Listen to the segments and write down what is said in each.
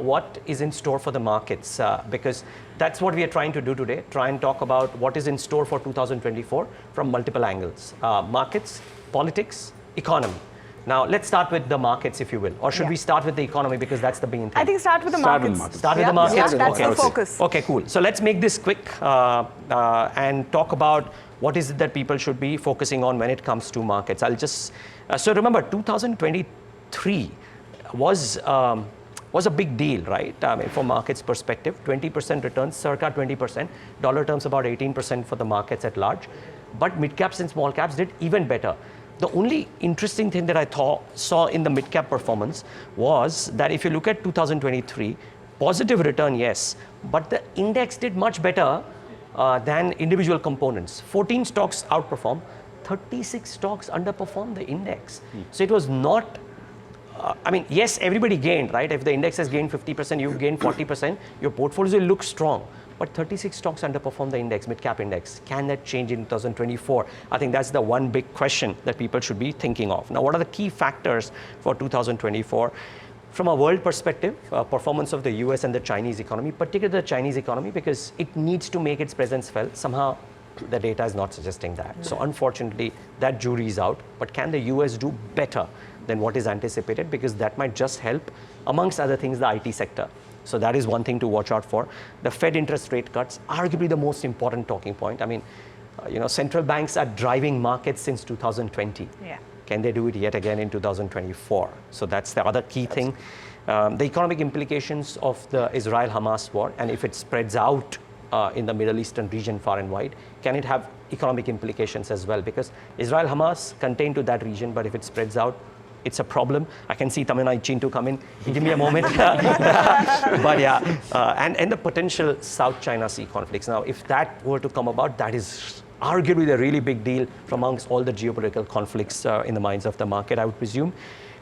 what is in store for the markets, because that's what we are trying to do today, try and talk about what is in store for 2024 from multiple angles. Markets, politics, economy. Now, let's start with the markets, if you will. Or should we start with the economy, because that's the main thing? I think start with the markets. Start with the markets? Yeah, that's the focus. Okay, cool. So let's make this quick and talk about what is it that people should be focusing on when it comes to markets. I'll just... so remember, 2023 was a big deal, right? I mean, from markets perspective, 20% returns, circa 20%. Dollar terms, about 18% for the markets at large. But mid-caps and small caps did even better. The only interesting thing that I saw in the mid-cap performance was that if you look at 2023, positive return, yes, but the index did much better than individual components. 14 stocks outperformed, 36 stocks underperformed the index. So it was not, I mean, yes, everybody gained, right? If the index has gained 50%, you've gained 40%, your portfolios will look strong. But 36 stocks underperform the index, mid-cap index. Can that change in 2024? I think that's the one big question that people should be thinking of. Now, what are the key factors for 2024? From a world perspective, performance of the US and the Chinese economy, particularly the Chinese economy, because it needs to make its presence felt. Somehow, the data is not suggesting that. So unfortunately, that jury is out. But can the US do better than what is anticipated? Because that might just help, amongst other things, the IT sector. So that is one thing to watch out for. The Fed interest rate cuts, arguably the most important talking point. I mean, central banks are driving markets since 2020. Yeah. Can they do it yet again in 2024? So that's the other key thing. The economic implications of the Israel-Hamas war, and if it spreads out in the Middle Eastern region far and wide, can it have economic implications as well? Because Israel-Hamas contained to that region, but if it spreads out, it's a problem. I can see Tamanna itching to come in. Give me a moment. But yeah, and the potential South China Sea conflicts. Now, if that were to come about, that is arguably the really big deal from amongst all the geopolitical conflicts in the minds of the market, I would presume.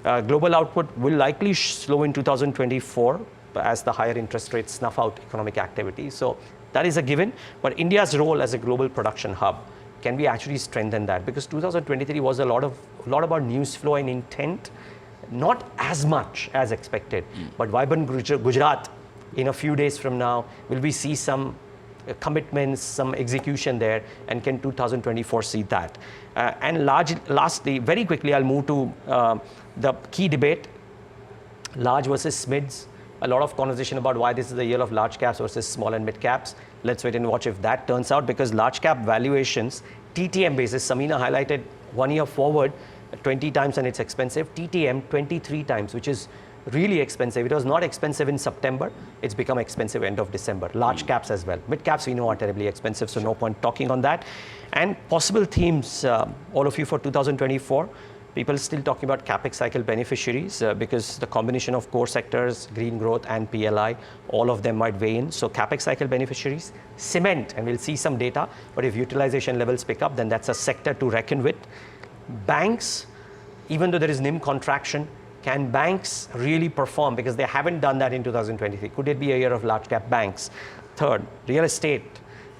Global output will likely slow in 2024 as the higher interest rates snuff out economic activity. So that is a given. But India's role as a global production hub, can we actually strengthen that? Because 2023 was a lot about news flow and intent, not as much as expected. But vibrant Gujarat, in a few days from now, will we see some commitments, some execution there, and can 2024 see that? And lastly, very quickly, I'll move to the key debate, large versus mids. A lot of conversation about why this is the year of large caps versus small and mid caps. Let's wait and watch if that turns out, because large cap valuations, TTM basis, Samina highlighted 1 year forward, 20 times and it's expensive. TTM, 23 times, which is really expensive. It was not expensive in September. It's become expensive end of December. Large caps as well. Mid caps we know are terribly expensive, so no point talking on that. And possible themes, all of you, for 2024. People still talking about capex cycle beneficiaries because the combination of core sectors, green growth and PLI, all of them might weigh in. So capex cycle beneficiaries, cement, and we'll see some data, but if utilization levels pick up, then that's a sector to reckon with. Banks, even though there is NIM contraction, can banks really perform? Because they haven't done that in 2023. Could it be a year of large cap banks? Third, real estate.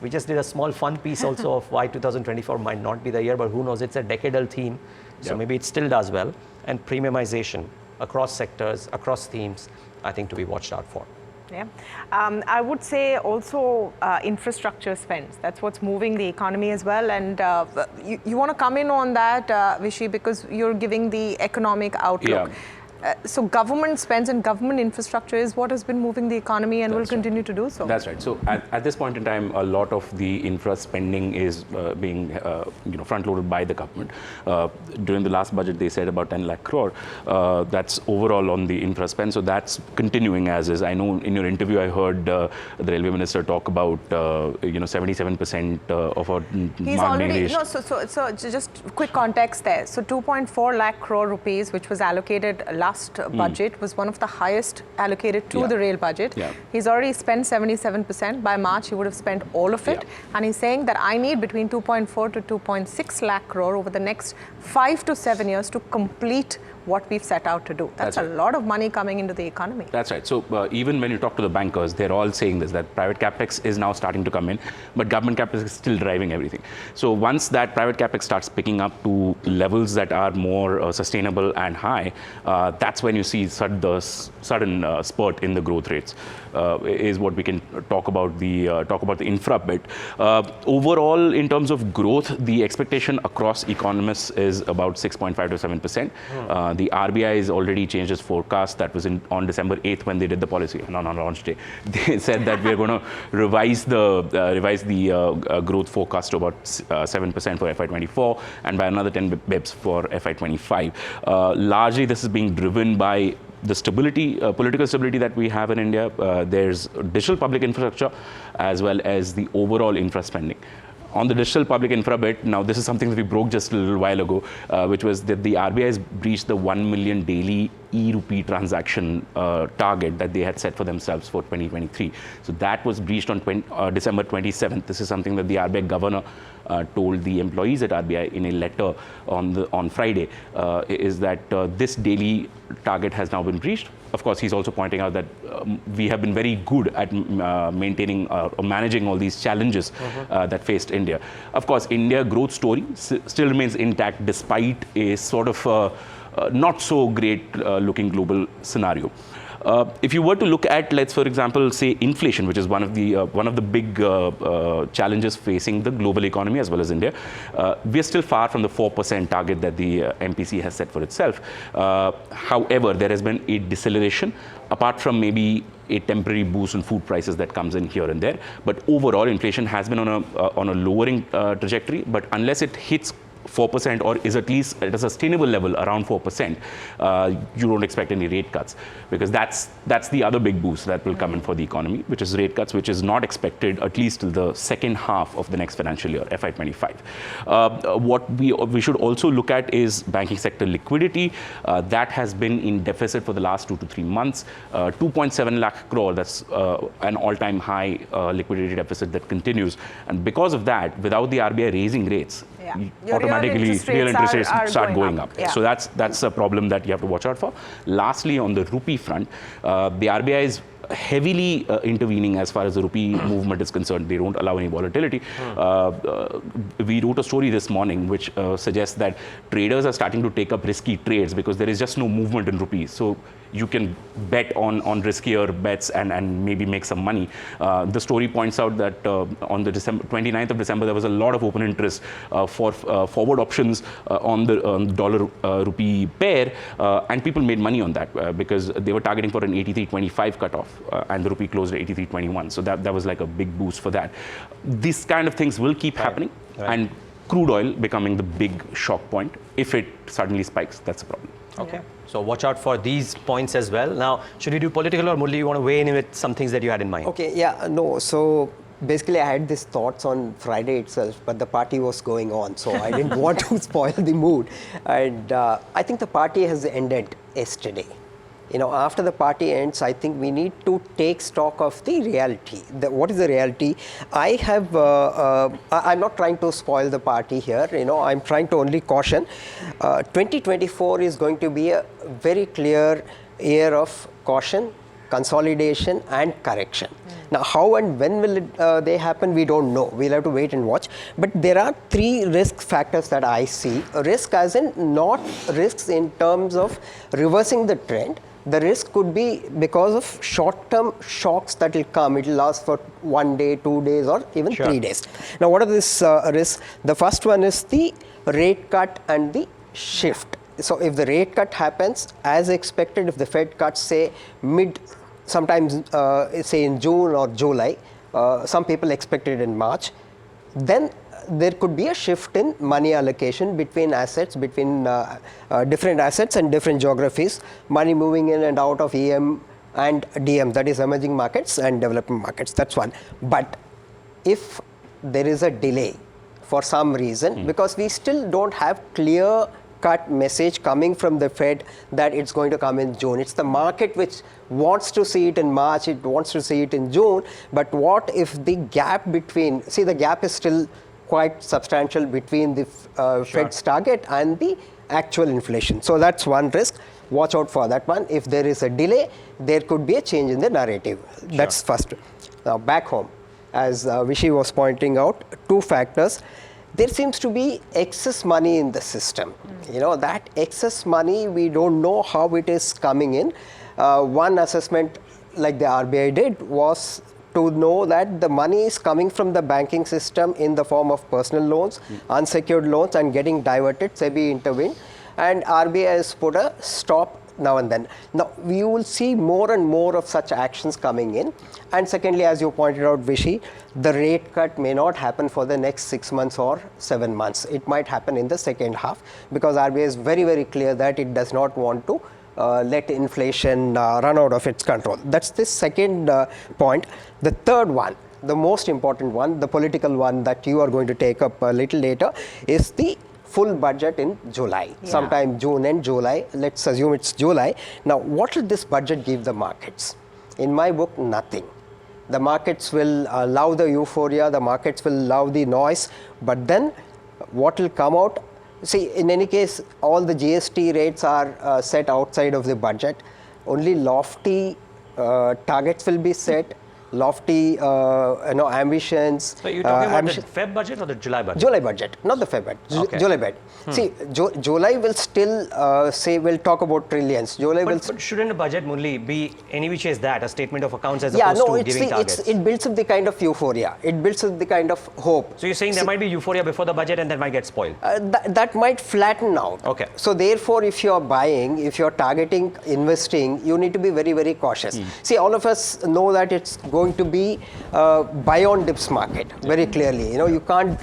We just did a small fun piece also of why 2024 might not be the year, but who knows, it's a decadal theme. So maybe it still does well. And premiumization across sectors, across themes, I think to be watched out for. Yeah, I would say also infrastructure spends. That's what's moving the economy as well. And you want to come in on that, Vishy, because you're giving the economic outlook. Yeah. So government spends and government infrastructure is what has been moving the economy and will continue to do so. That's right. So at this point in time, a lot of the infra spending is being front-loaded by the government. During the last budget, they said about 10 lakh crore. That's overall on the infra spend. So that's continuing as is. I know in your interview, I heard the railway minister talk about 77% of our He's already so just quick context there. So 2.4 lakh crore rupees, which was allocated last budget, was one of the highest allocated to the rail budget. He's already spent 77%. By March, he would have spent all of it. And he's saying that I need between 2.4 to 2.6 lakh crore over the next 5 to 7 years to complete what we've set out to do. That's a lot of money coming into the economy. That's right. So even when you talk to the bankers, they're all saying this, that private capex is now starting to come in, but government capex is still driving everything. So once that private capex starts picking up to levels that are more sustainable and high, that's when you see the sudden spurt in the growth rates. Is what we can talk about the infra bit. Overall, in terms of growth, the expectation across economists is about 6.5 to 7%. The RBI has already changed its forecast. That was on December 8th when they did the policy, and on launch day. They said that we're going to revise the growth forecast to about 7% for FY24 and by another 10 bips for FY25. Largely, this is being driven by the stability, political stability that we have in India. There's digital public infrastructure as well as the overall infra spending. On the digital public infra bit, now this is something that we broke just a little while ago, which was that the RBI has breached the 1 million daily e-rupee transaction target that they had set for themselves for 2023. So that was breached on December 27th. This is something that the RBI governor told the employees at RBI in a letter on Friday, is that this daily target has now been breached. Of course, he's also pointing out that we have been very good at maintaining or managing all these challenges that faced India. Of course, India growth story still remains intact despite a sort of not so great looking global scenario. If you were to look at, let's for example say inflation, which is one of the big challenges facing the global economy as well as India, we are still far from the 4% target that the MPC has set for itself. However, there has been a deceleration, apart from maybe a temporary boost in food prices that comes in here and there. But overall, inflation has been on a lowering trajectory. But unless it hits 4% or is at least at a sustainable level around 4%, you don't expect any rate cuts, because that's the other big boost that will come in for the economy, which is rate cuts, which is not expected at least till the second half of the next financial year, FY25. What we should also look at is banking sector liquidity. That has been in deficit for the last 2 to 3 months. 2.7 lakh crore, that's an all-time high liquidity deficit that continues. And because of that, without the RBI raising rates, automatically real interest rates start going up. Yeah. So that's a problem that you have to watch out for. Lastly, on the rupee front, the RBI is heavily intervening as far as the rupee movement is concerned. They don't allow any volatility. We wrote a story this morning which suggests that traders are starting to take up risky trades because there is just no movement in rupees. So you can bet on riskier bets and maybe make some money. The story points out that on the 29th of December, there was a lot of open interest for forward options on the dollar rupee pair, and people made money on that because they were targeting for an 83.25 cutoff, and the rupee closed at 83.21. So that was like a big boost for that. These kind of things will keep happening, and crude oil becoming the big shock point. If it suddenly spikes, that's a problem. Okay. So watch out for these points as well. Now, should we do political, or Murali, you want to weigh in with some things that you had in mind? Okay, no. So basically, I had these thoughts on Friday itself, but the party was going on, so I didn't want to spoil the mood. And I think the party has ended yesterday. After the party ends, I think we need to take stock of the reality. What is the reality? I'm not trying to spoil the party here. I'm trying to only caution. 2024 is going to be a very clear year of caution, consolidation, and correction. Now, how and when will they happen, we don't know. We'll have to wait and watch. But there are 3 risk factors that I see. A risk as in not risks in terms of reversing the trend. The risk could be because of short-term shocks that will come. It will last for 1 day, 2 days, or even 3 days. Now, what are these risks? The first one is the rate cut and the shift. So, if the rate cut happens as expected, if the Fed cuts, say, sometimes say in June or July, some people expect it in March, then there could be a shift in money allocation between assets, between different assets and different geographies, money moving in and out of EM and DM, that is emerging markets and developing markets. That's one. But if there is a delay for some reason, because we still don't have clear cut message coming from the Fed that it's going to come in June. It's the market which wants to see it in March, it wants to see it in June. But what if the gap between, see, the gap is still quite substantial between the Fed's target and the actual inflation. So that's one risk. Watch out for that one. If there is a delay, there could be a change in the narrative. That's first. Now back home, as Vishy was pointing out, two factors. There seems to be excess money in the system. You know, that excess money, we don't know how it is coming in. One assessment like the RBI did was to know that the money is coming from the banking system in the form of personal loans, unsecured loans, and getting diverted. SEBI intervened, and RBI has put a stop now and then. Now, we will see more and more of such actions coming in. And secondly, as you pointed out, Vishy, the rate cut may not happen for the next 6 months or 7 months. It might happen in the second half, because RBI is very, very clear that it does not want to let inflation run out of its control. That's the second point. The third one, the most important one, the political one that you are going to take up a little later, is the full budget in July, sometime June and July. Let's assume it's July. Now, what will this budget give the markets? In my book, nothing. The markets will love the euphoria, the markets will love the noise, but then what will come out? See, in any case, all the GST rates are set outside of the budget. Only lofty targets will be set, lofty ambitions. So you're talking about the Feb budget or the July budget? July budget, not the Feb budget. Okay. July budget. See, July will still we'll talk about trillions. July will. But shouldn't a budget, Murali, be any which is that, a statement of accounts as opposed to giving targets? It builds up the kind of euphoria. It builds up the kind of hope. So you're saying there might be euphoria before the budget and that might get spoiled? That might flatten out. Okay. So therefore, if you're buying, if you're targeting investing, you need to be very, very cautious. See, all of us know that it's going to be buy on dips market very clearly. You know, you can't.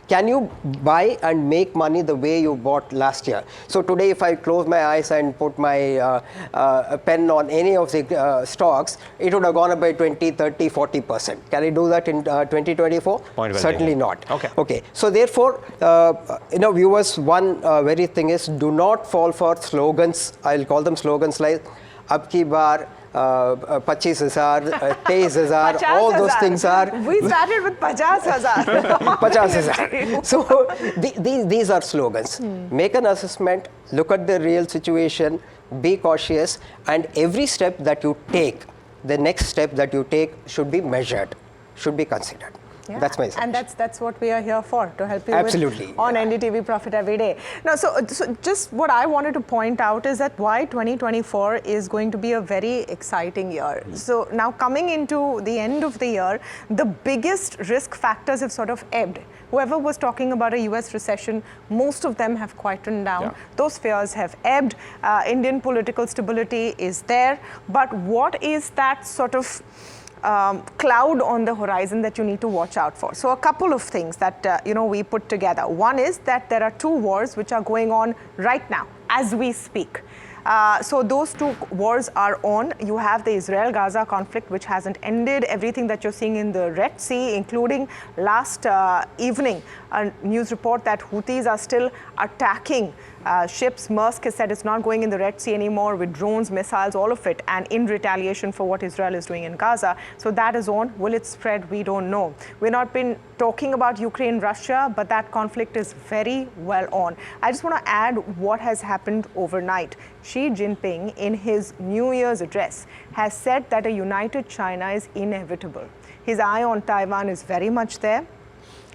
Can you buy and make money the way you bought last year? So today, if I close my eyes and put my pen on any of the stocks, it would have gone up by 20, 30, 40%. Can I do that in 2024? Certainly not. Okay. So therefore, viewers, one very thing is, do not fall for slogans. I'll call them slogans like "Ab ki baar." 25,000, 23,000, all those things are. We started with 50,000. 50,000. So these are slogans. Make an assessment, look at the real situation, be cautious, and every step that you take, the next step that you take should be measured, should be considered. Yeah. That's my suggestion. And that's what we are here for, to help you with on NDTV Profit every day. Now, so just what I wanted to point out is that why 2024 is going to be a very exciting year. So now coming into the end of the year, the biggest risk factors have sort of ebbed. Whoever was talking about a US recession, most of them have quietened down. Yeah. Those fears have ebbed. Indian political stability is there. But what is that sort of cloud on the horizon that you need to watch out for? So a couple of things that we put together. One is that there are two wars which are going on right now as we speak. So those two wars are on. You have the Israel-Gaza conflict, which hasn't ended. Everything that you're seeing in the Red Sea, including last evening, a news report that Houthis are still attacking ships. Maersk has said it's not going in the Red Sea anymore with drones, missiles, all of it, and in retaliation for what Israel is doing in Gaza. So that is on. Will it spread? We don't know. We've not been talking about Ukraine, Russia, but that conflict is very well on. I just want to add what has happened overnight. Xi Jinping, in his New Year's address, has said that a united China is inevitable. His eye on Taiwan is very much there.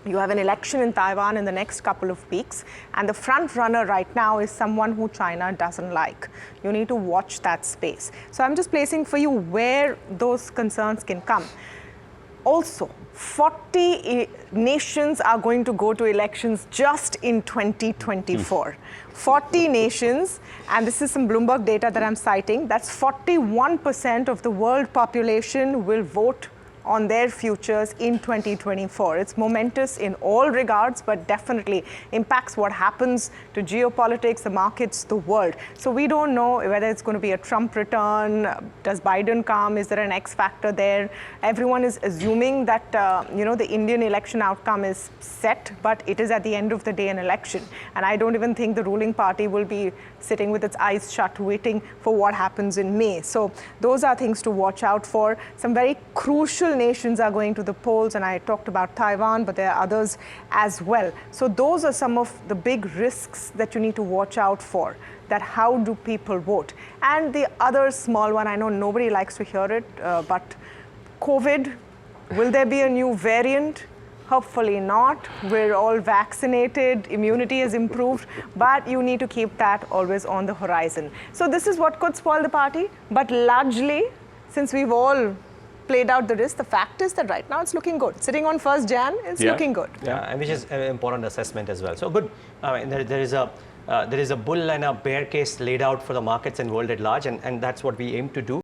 You have an election in Taiwan in the next couple of weeks, and the front runner right now is someone who China doesn't like. You need to watch that space. So I'm just placing for you where those concerns can come. Also, 40 nations are going to go to elections just in 2024. 40 nations, and this is some Bloomberg data that I'm citing, that's 41% of the world population will vote on their futures in 2024. It's momentous in all regards, but definitely impacts what happens to geopolitics, the markets, the world. So we don't know whether it's going to be a Trump return. Does Biden come? Is there an X factor there? Everyone is assuming that the Indian election outcome is set, but it is at the end of the day an election. And I don't even think the ruling party will be sitting with its eyes shut waiting for what happens in May. So those are things to watch out for. Some very crucial nations are going to the polls, and I talked about Taiwan, but there are others as well. So those are some of the big risks that you need to watch out for, that how do people vote. And the other small one, I know nobody likes to hear it, but COVID, will there be a new variant? Hopefully not. We're all vaccinated, immunity is improved, but you need to keep that always on the horizon. So this is what could spoil the party, but largely, since we've all played out the risk, the fact is that right now it's looking good. Sitting on 1st Jan, it's looking good. Yeah, and which is an important assessment as well. So good. There is a bull and a bear case laid out for the markets and world at large, and that's what we aim to do.